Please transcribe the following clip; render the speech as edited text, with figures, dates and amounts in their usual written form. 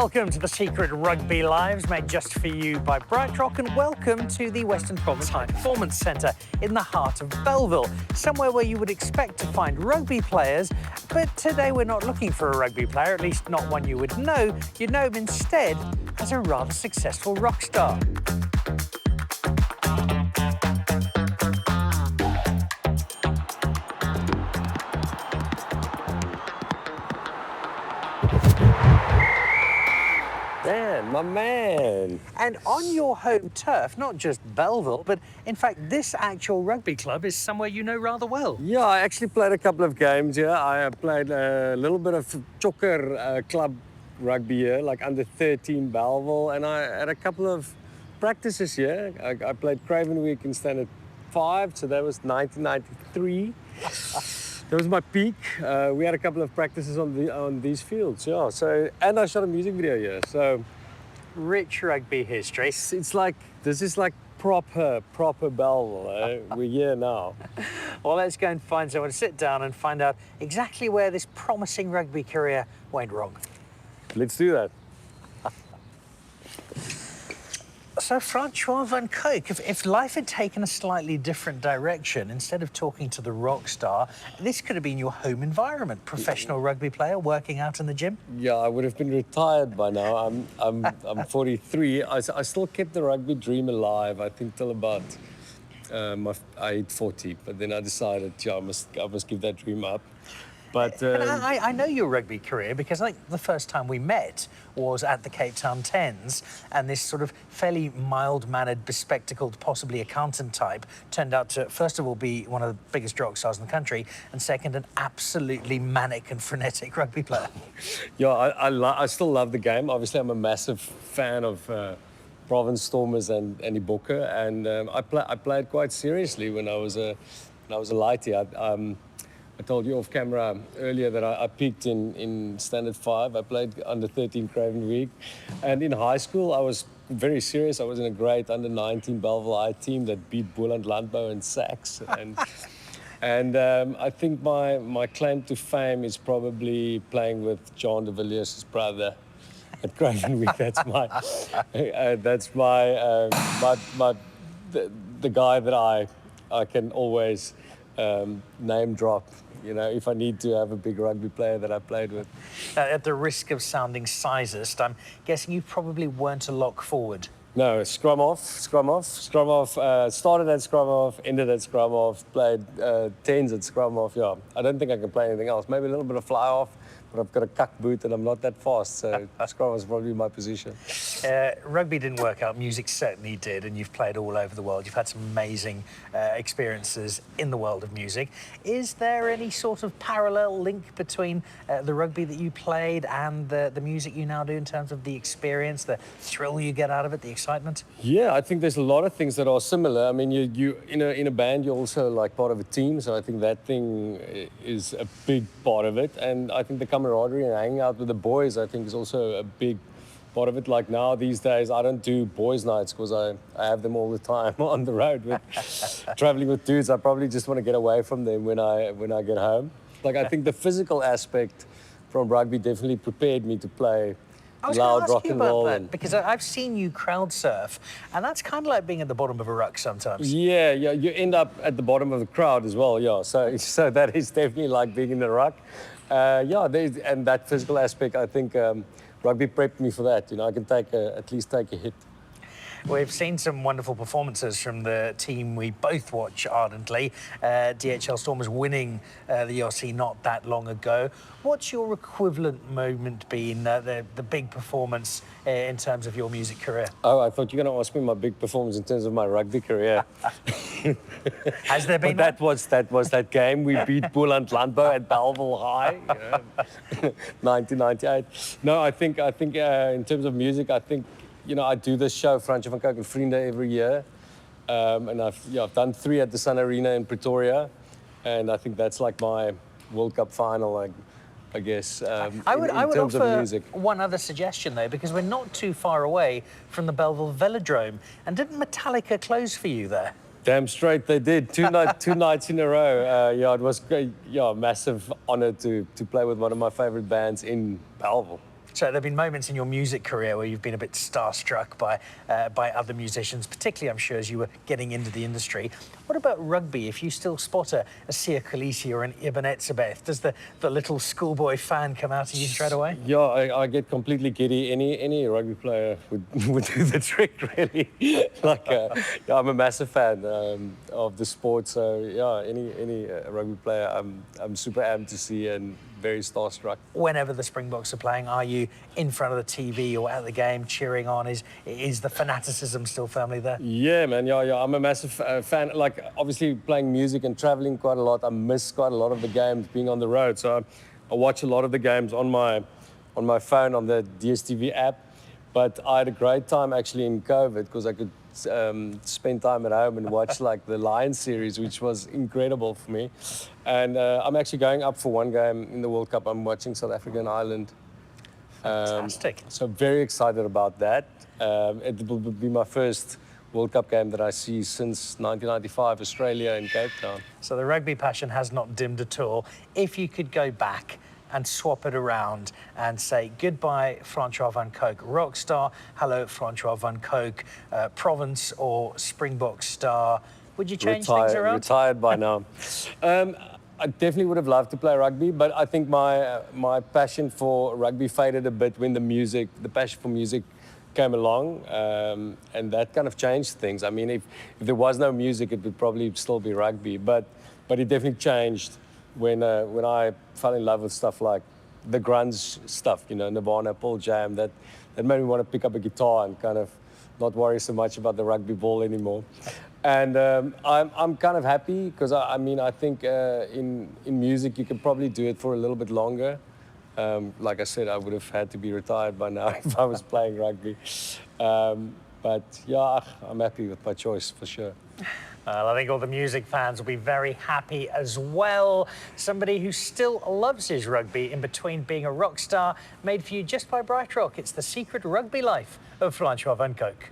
Welcome to the Secret Rugby Lives, made just for you by BrightRock, and welcome to the Western Province High Performance Centre in the heart of Belleville, somewhere where you would expect to find rugby players, but today we're not looking for a rugby player, at least not one you would know. You'd know him instead as a rather successful rock star. Man, my man. And on your home turf, not just Belleville, but in fact, this actual rugby club is somewhere you know rather well. Yeah, I actually played a couple of games here. I played a little bit of chocker club rugby here, like under 13 Belleville, and I had a couple of practices here. I played Craven week in standard 5, so that was 1993. That was my peak. We had a couple of practices on these fields, yeah. So, and I shot a music video here. So, rich rugby history. It's like this is like proper Belleville. We're here now. Well, let's go and find someone to sit down and find out exactly where this promising rugby career went wrong. Let's do that. So, Francois van Coke, if life had taken a slightly different direction, instead of talking to the rock star, this could have been your home environment. Professional rugby player working out in the gym. Yeah, I would have been retired by now. I'm 43. I still kept the rugby dream alive. I think till about I hit 40, but then I decided, yeah, I must give that dream up. But I know your rugby career because I think the first time we met was at the Cape Town Tens, and this sort of fairly mild-mannered, bespectacled, possibly accountant type turned out to, first of all, be one of the biggest rock stars in the country, and second, an absolutely manic and frenetic rugby player. Yeah, I still love the game. Obviously, I'm a massive fan of Province Stormers and Iboka, and I played quite seriously when I was a lighty. I told you off camera earlier that I peaked in standard 5. I played under 13 Craven week. And in high school, I was very serious. I was in a great under 19 Belleville I team that beat Boland Landbou and Sax. And I think my claim to fame is probably playing with John de Villiers' brother at Craven week. That's the guy that I can always name drop, you know, if I need to have a big rugby player that I played with. At the risk of sounding sizist, I'm guessing you probably weren't a lock forward. No, scrum off. Started at scrum off, ended at scrum off, played 10s at scrum off. Yeah, I don't think I can play anything else. Maybe a little bit of fly off, but I've got a cuck boot and I'm not that fast, so scrum is probably my position. Rugby didn't work out, music certainly did, and you've played all over the world. You've had some amazing experiences in the world of music. Is there any sort of parallel link between the rugby that you played and the music you now do in terms of the experience, the thrill you get out of it, the excitement? Yeah, I think there's a lot of things that are similar. I mean, you in a band, you're also like part of a team, so I think that thing is a big part of it, and I think the camaraderie and hanging out with the boys, I think, is also a big part of it. Like now, these days, I don't do boys' nights because I have them all the time on the road with traveling with dudes. I probably just want to get away from them when I get home. Like, I think the physical aspect from rugby definitely prepared me to play loud rock and roll. Because I've seen you crowd surf, and that's kind of like being at the bottom of a ruck sometimes. Yeah, you end up at the bottom of the crowd as well, yeah. So that is definitely like being in the ruck. And that physical aspect, I think rugby prepped me for that. You know, I can at least take a hit. We've seen some wonderful performances from the team we both watch ardently. DHL Stormers winning the ERC not that long ago. What's your equivalent moment been, the big performance in terms of your music career? Oh, I thought you were going to ask me my big performance in terms of my rugby career. Has there been? But that was that game. We beat Boland Landbou at Belleville High, 1998. No, I think in terms of music, I think, you know, I do this show, Francois van Coke and Vrienden, every year. And I've done 3 at the Sun Arena in Pretoria. And I think that's like my World Cup final, I guess, I would offer one other suggestion, though, because we're not too far away from the Belleville Velodrome. And didn't Metallica close for you there? Damn straight they did. Two nights in a row. Yeah, it was great. Yeah, massive honor to play with one of my favorite bands in Belleville. So there have been moments in your music career where you've been a bit starstruck by other musicians, particularly, I'm sure, as you were getting into the industry. What about rugby? If you still spot a Sia Khaleesi or an Ibn Etzebeth, does the little schoolboy fan come out of you straight away? Yeah, I get completely giddy. Any rugby player would do the trick, really. Yeah, I'm a massive fan of the sport, so yeah, any rugby player, I'm super amped to see and very starstruck. Whenever the Springboks are playing, are you in front of the TV or at the game cheering on? Is the fanaticism still firmly there? Yeah, man. Yeah. I'm a massive fan. Like, obviously, playing music and traveling quite a lot. I miss quite a lot of the games being on the road. So I watch a lot of the games on my phone on the DSTV app. But I had a great time actually in COVID because I could spend time at home and watch like the Lions series, which was incredible for me. And I'm actually going up for one game in the World Cup. I'm watching South Africa and Ireland. Fantastic. So very excited about that. It will be my first World Cup game that I see since 1995, Australia in Cape Town. So the rugby passion has not dimmed at all. If you could go back and swap it around and say goodbye, Francois van Coke, rock star, hello, Francois van Coke, Province or Springbok star, would you change things around? Retired by now. I definitely would have loved to play rugby, but I think my passion for rugby faded a bit when the passion for music came along, and that kind of changed things. I mean, if there was no music, it would probably still be rugby, but it definitely changed when I fell in love with stuff like the grunge stuff, you know, Nirvana, Pearl Jam, that made me want to pick up a guitar and kind of not worry so much about the rugby ball anymore. And I'm kind of happy because I mean, I think in music you can probably do it for a little bit longer. Like I said, I would have had to be retired by now if I was playing rugby. But yeah, I'm happy with my choice for sure. Well, I think all the music fans will be very happy as well. Somebody who still loves his rugby in between being a rock star, made for you just by BrightRock. It's the secret rugby life of Francois van Coke.